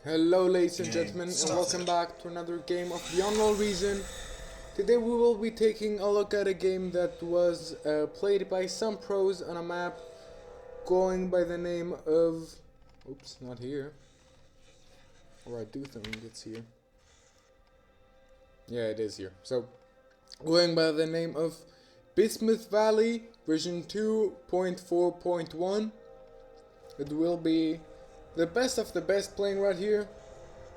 Hello ladies and gentlemen, and welcome back to another game of Beyond All Reason. Today we will be taking a look at a game that was played by some pros on a map going by the name of... Oops, not here. Or I do think it's here. Yeah, it is here. So, going by the name of Bismuth Valley version 2.4.1. It will be the best of the best playing right here.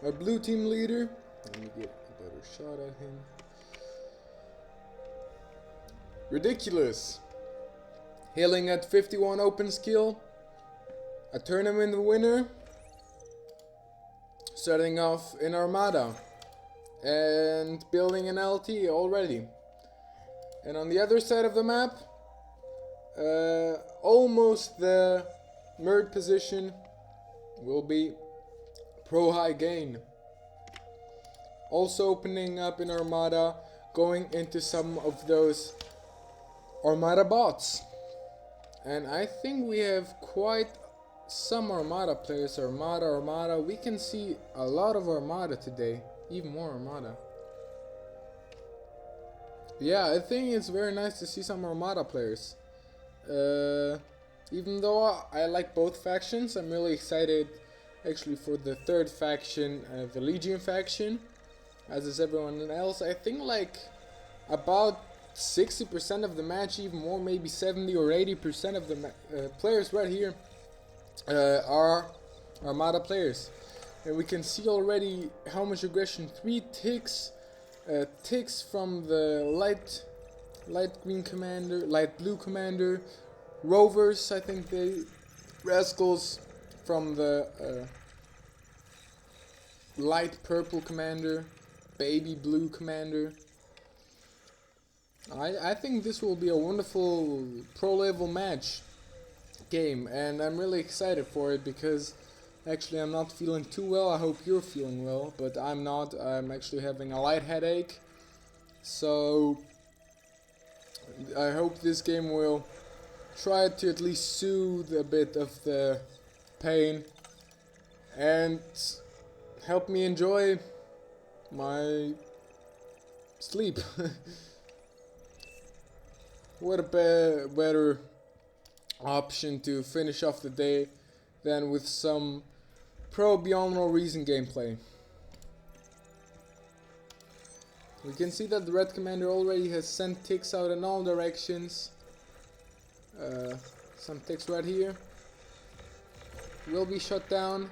Our blue team leader. Let me get a better shot at him. Ridiculous. Hailing at 51 open skill. A tournament winner. Starting off in Armada. And building an LT already. And on the other side of the map, almost the Merd position will be Pro High Gain. Also opening up in Armada, going into some of those Armada bots. And I think we have quite some Armada players. Armada. We can see a lot of Armada today. Even more Armada. Yeah, I think it's very nice to see some Armada players. Even though I like both factions, I'm really excited actually for the third faction, the Legion faction, as is everyone else. I think like about 60% of the match, even more, maybe 70 or 80% of the players right here are Armada players. And we can see already how much aggression. 3 ticks from the light green commander, light blue commander, rovers, I think they rascals from the light purple commander, baby blue commander. I think this will be a wonderful pro level match game, and I'm really excited for it because actually I'm not feeling too well. I hope you're feeling well, but I'm not. I'm actually having a light headache, so I hope this game will try to at least soothe a bit of the pain and help me enjoy my sleep. What a better option to finish off the day than with some pro Beyond No Reason gameplay. We can see that the red commander already has sent ticks out in all directions. Some ticks right here will be shot down.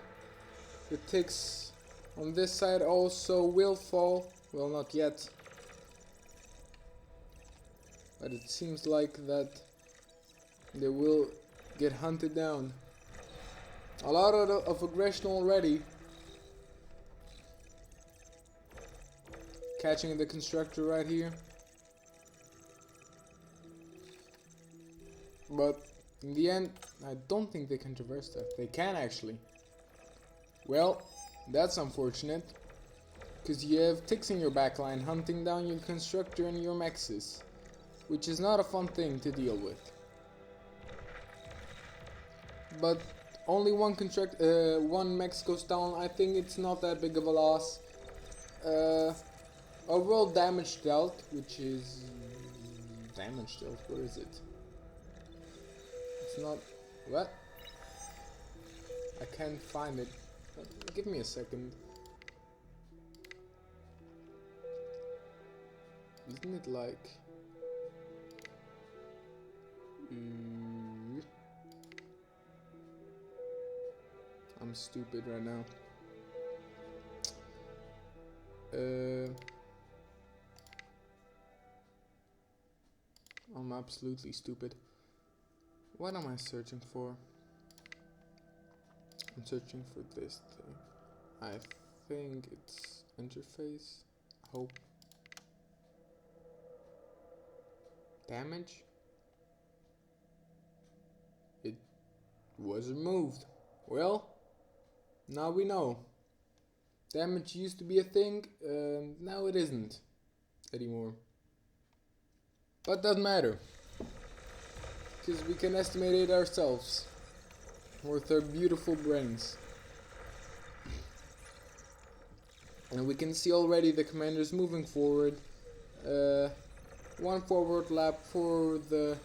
The ticks on this side also will fall. Well, not yet, but it seems like that they will get hunted down. A lot of aggression already. Catching the constructor right here. But in the end, I don't think they can traverse that. They can actually. Well, that's unfortunate. Because you have ticks in your backline hunting down your constructor and your mexes. Which is not a fun thing to deal with. But only one mex goes down. I think it's not that big of a loss. Overall damage dealt, which is... Damage dealt, where is it? It's not... What? I can't find it. Give me a second. Isn't it like... I'm stupid right now. I'm absolutely stupid. What am I searching for? I'm searching for this thing. I think it's interface. Hope. Damage? It was removed. Well, now we know. Damage used to be a thing, now it isn't anymore. But doesn't matter, because we can estimate it ourselves with our beautiful brains. And we can see already the commanders moving forward. One forward lap for the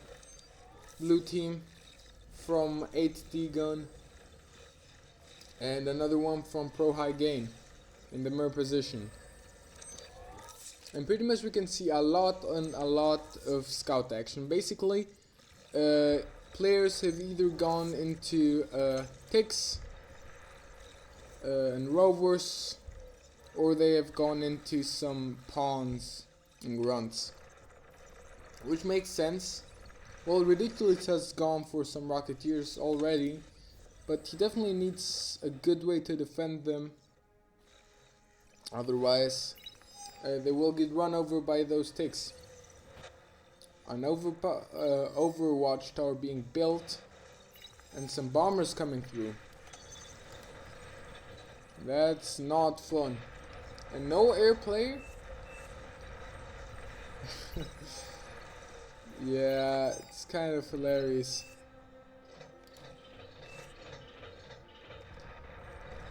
blue team from 8D gun, and another one from Pro High Gain in the mirror position. And pretty much we can see a lot of scout action. Basically, players have either gone into ticks and rovers, or they have gone into some pawns and grunts, which makes sense. Well, Ridiculous has gone for some Rocketeers already, but he definitely needs a good way to defend them. Otherwise, they will get run over by those ticks. An Overwatch tower being built, and some bombers coming through. That's not fun. And no air player? Yeah, it's kind of hilarious.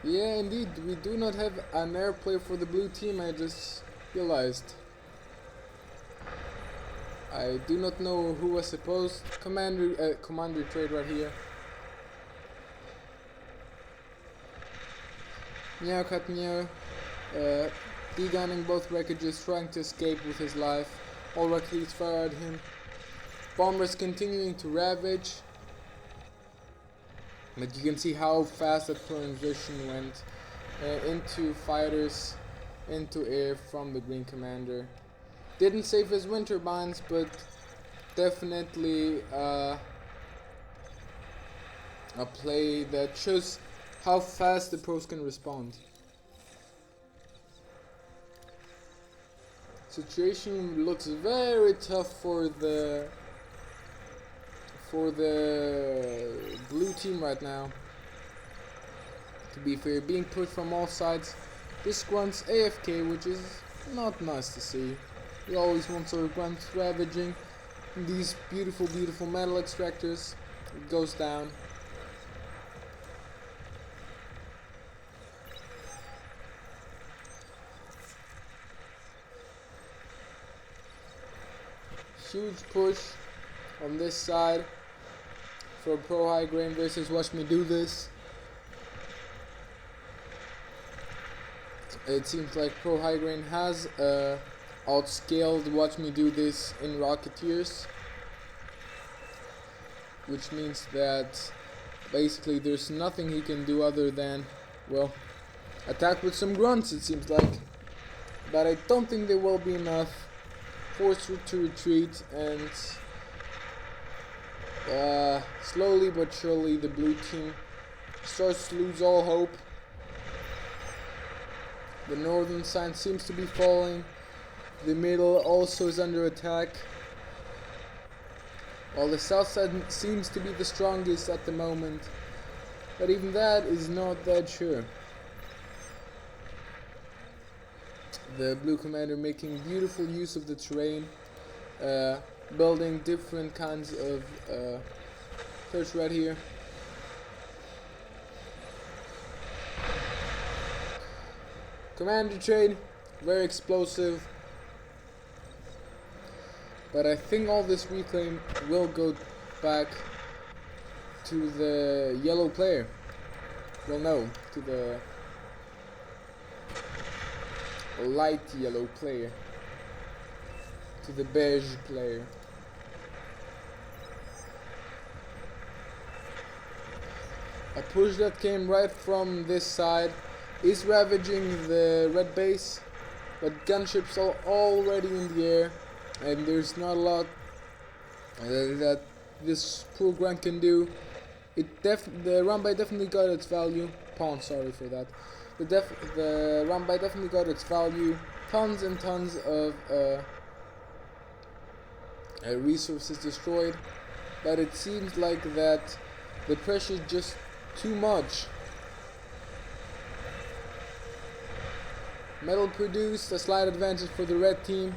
Yeah, indeed, we do not have an air player for the blue team, I just realized. I do not know who was supposed. Commander trade right here. Meow cut meow. De-gunning both wreckages, trying to escape with his life. All Rocketeers fire at him. Bombers continuing to ravage. But you can see how fast that transition went into fighters, into air from the Green Commander. Didn't save his wind turbines, but definitely a play that shows how fast the pros can respond. Situation looks very tough for the blue team right now. To be fair, being pushed from all sides. This grunt's AFK, which is not nice to see. We always want our grunts ravaging these beautiful metal extractors. It goes down. Huge push on this side for Pro High Grain versus Watch Me Do This. It seems like Pro High Grain has outscaled Watch Me Do This in Rocketeers, which means that basically there's nothing he can do other than, well, attack with some grunts, it seems like. But I don't think there will be enough. Forced to retreat, and slowly but surely the blue team starts to lose all hope. The northern side seems to be falling. The middle also is under attack, while the south side seems to be the strongest at the moment, but even that is not that sure. The blue commander making beautiful use of the terrain, building different kinds of turrets right here. Commander trade, very explosive, but I think all this reclaim will go back to the yellow player. Well, no, to the light yellow player, to the beige player. A push that came right from this side is ravaging the red base, but gunships are already in the air, and there's not a lot that this poor grunt can do. The run-by definitely got its value. Pawn, sorry for that. The run-by definitely got its value. Tons and tons of resources destroyed, but it seems like that the pressure is just too much. Metal produced, a slight advantage for the red team.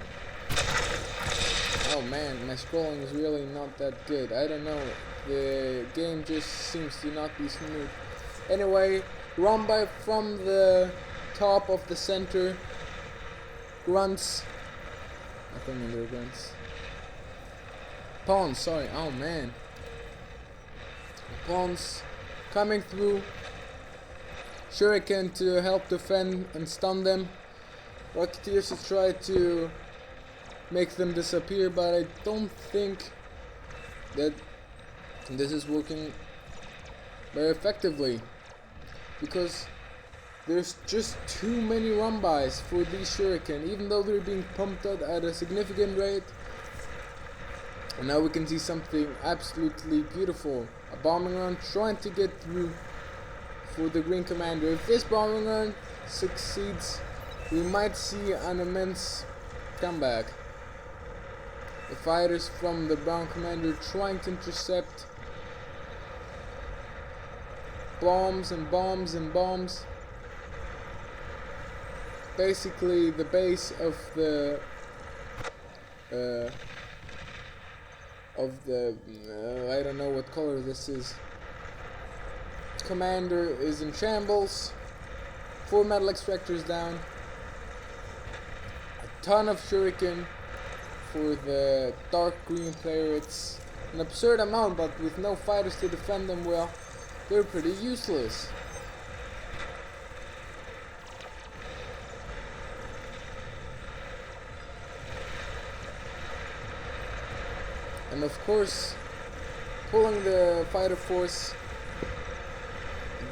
Oh man, my scrolling is really not that good. I don't know. The game just seems to not be smooth. Anyway, run by from the top of the center. Grunts. I think they're grunts. Pawns, sorry. Oh man. Pawns coming through. Shuriken to help defend and stun them. Rocketeers to try to make them disappear, but I don't think that this is working very effectively, because there's just too many run-bys for these shuriken, even though they're being pumped out at a significant rate. And now we can see something absolutely beautiful. A bombing run trying to get through for the Green Commander. If this bombing run succeeds, we might see an immense comeback. The fighters from the Brown Commander trying to intercept bombs and bombs and bombs. Basically the base of the I don't know what color this is. Commander is in shambles. 4 metal extractors down. A ton of shuriken for the dark green player. It's an absurd amount, but with no fighters to defend them well, they're pretty useless. And of course, pulling the fighter force,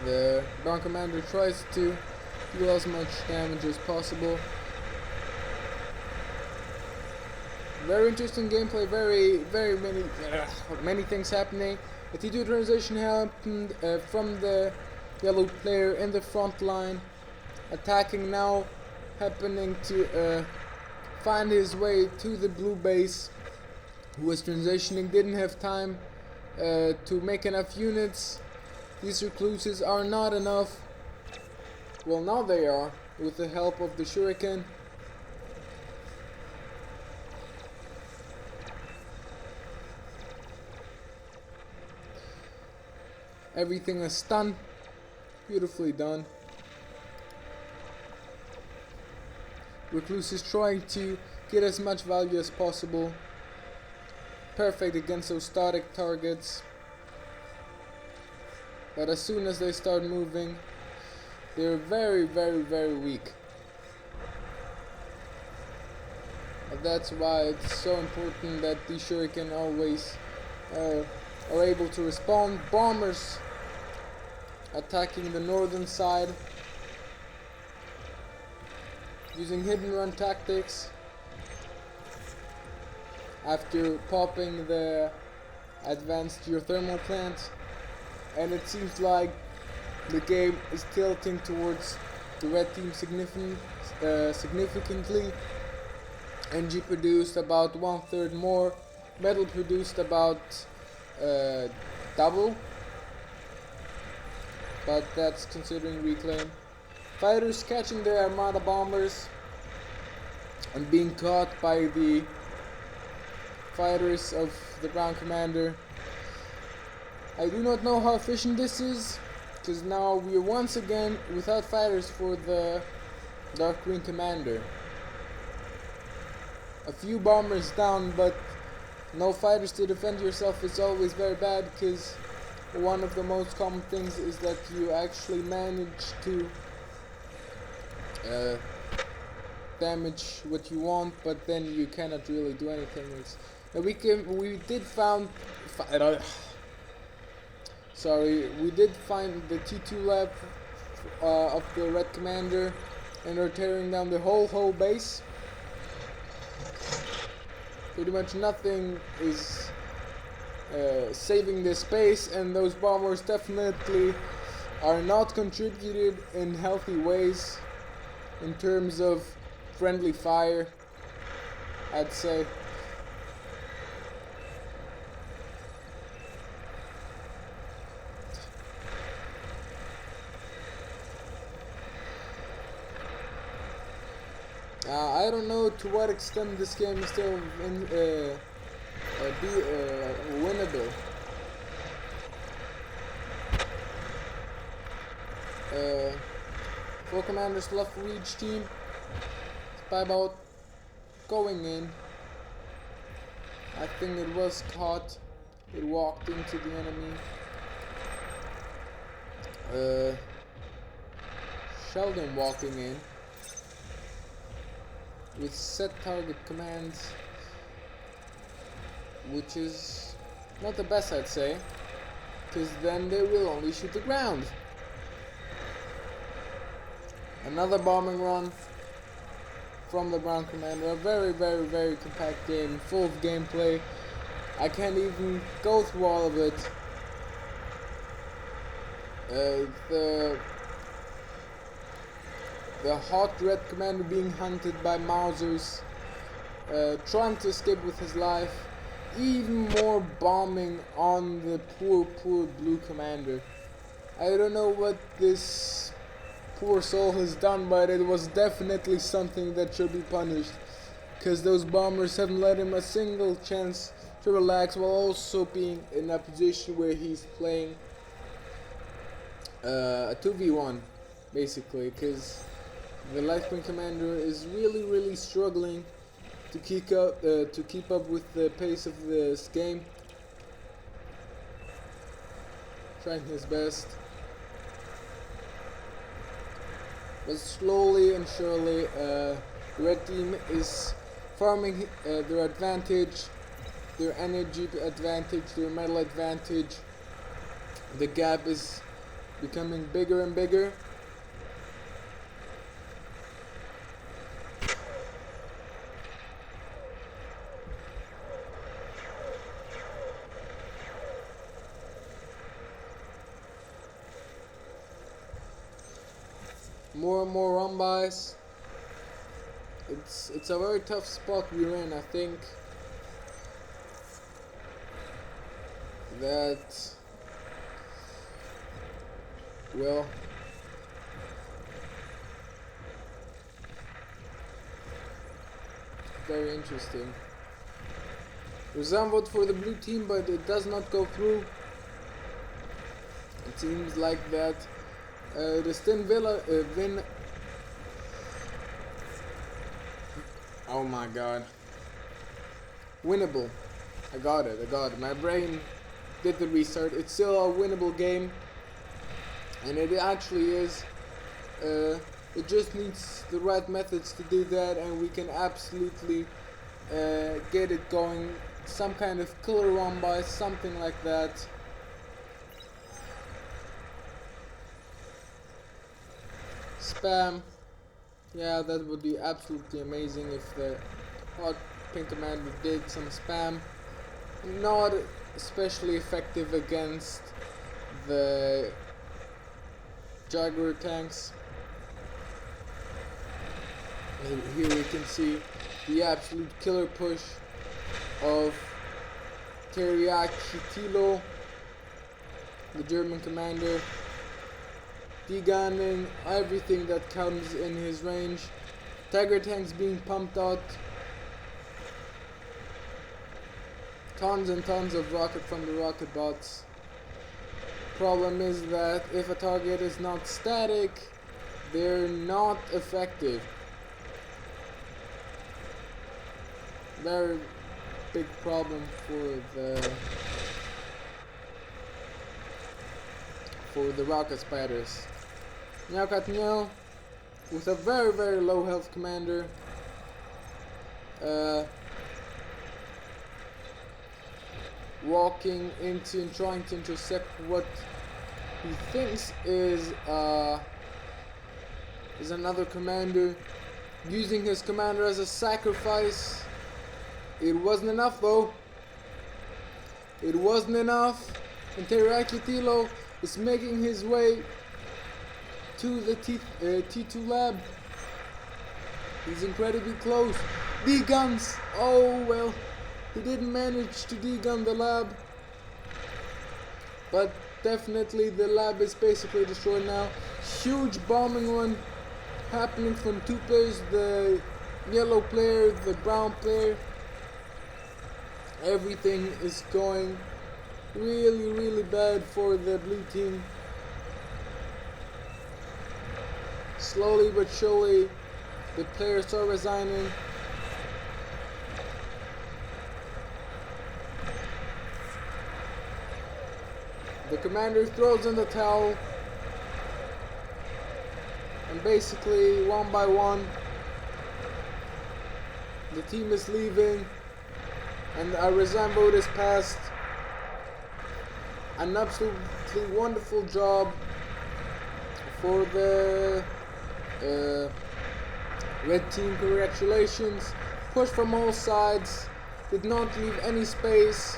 the Brown Commander tries to deal as much damage as possible. Very interesting gameplay, very many things happening. A T2 transition happened from the yellow player in the front line, attacking now, happening to find his way to the blue base, who was transitioning, didn't have time to make enough units. These recluses are not enough. Well, now they are, with the help of the shuriken. Everything is done. Beautifully done. Recluse is trying to get as much value as possible. Perfect against those static targets. But as soon as they start moving, they're very weak. And that's why it's so important that the shuriken always are able to respond. Bombers attacking the northern side using hidden run tactics after popping the advanced geothermal plant, and it seems like the game is tilting towards the red team significantly. NG produced about 1/3 more, metal produced about double, but that's considering reclaim. Fighters catching their armada bombers and being caught by the fighters of the Brown Commander. I do not know how efficient this is, because now we are once again without fighters for the Dark Green Commander. A few bombers down, but no fighters to defend yourself is always very bad, because one of the most common things is that you actually manage to damage what you want, but then you cannot really do anything. We did find the T2 lab of the Red Commander, and are tearing down the whole base. Pretty much nothing is saving this base, and those bombers definitely are not contributed in healthy ways in terms of friendly fire, I'd say. I don't know to what extent this game is still winnable. 4 commanders left for each team. Spy boat going in. I think it was caught. It walked into the enemy. Sheldon walking in with set target commands, which is not the best, I'd say, because then they will only shoot the ground. Another bombing run from the ground commander. A very compact game, full of gameplay. I can't even go through all of it. The hot red commander being hunted by Mausers, trying to escape with his life. Even more bombing on the poor blue commander. I don't know what this poor soul has done, but it was definitely something that should be punished, because those bombers haven't let him a single chance to relax, while also being in a position where he's playing a 2v1 basically, because the light wing commander is really struggling to keep up with the pace of this game. Trying his best, but slowly and surely the red team is farming their advantage, their energy advantage, their metal advantage. The gap is becoming bigger and bigger. More and more run-bys. It's a very tough spot we're in. I think that, well, very interesting. Resign vote for the blue team, but it does not go through. It seems like that the Stin Villa win. Oh my god. Winnable. I got it. My brain did the restart. It's still a winnable game. And it actually is. It just needs the right methods to do that, and we can absolutely get it going. Some kind of killer run by, something like that. Spam. Yeah, that would be absolutely amazing if the hot pink commander did some spam. Not especially effective against the Jaguar tanks. And here we can see the absolute killer push of Teriyaki Tilo, the German commander, degunning everything that comes in his range. Tiger tanks being pumped out. Tons and tons of rocket from the rocket bots. Problem is that if a target is not static, they're not effective. Very big problem for the rocket spiders. Nyao with a very low health commander. Walking into and trying to intercept what he thinks is another commander, using his commander as a sacrifice. It wasn't enough though. It wasn't enough, and Teriyaki Tilo is making his way to the T2 lab. He's incredibly close. D-guns! Oh well. He didn't manage to degun the lab, but definitely the lab is basically destroyed now. Huge bombing run happening from two players, the yellow player, the brown player. Everything is going really bad for the blue team. slowly but surely the players start resigning. The commander throws in the towel, and basically one by one the team is leaving, and a resign vote is passed. An absolutely wonderful job for the red team. Congratulations. Push from all sides, did not leave any space.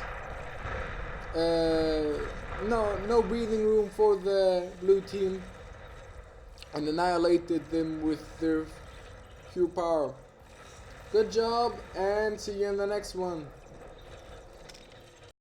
No breathing room for the blue team, and annihilated them with their pure power. Good job, and see you in the next one.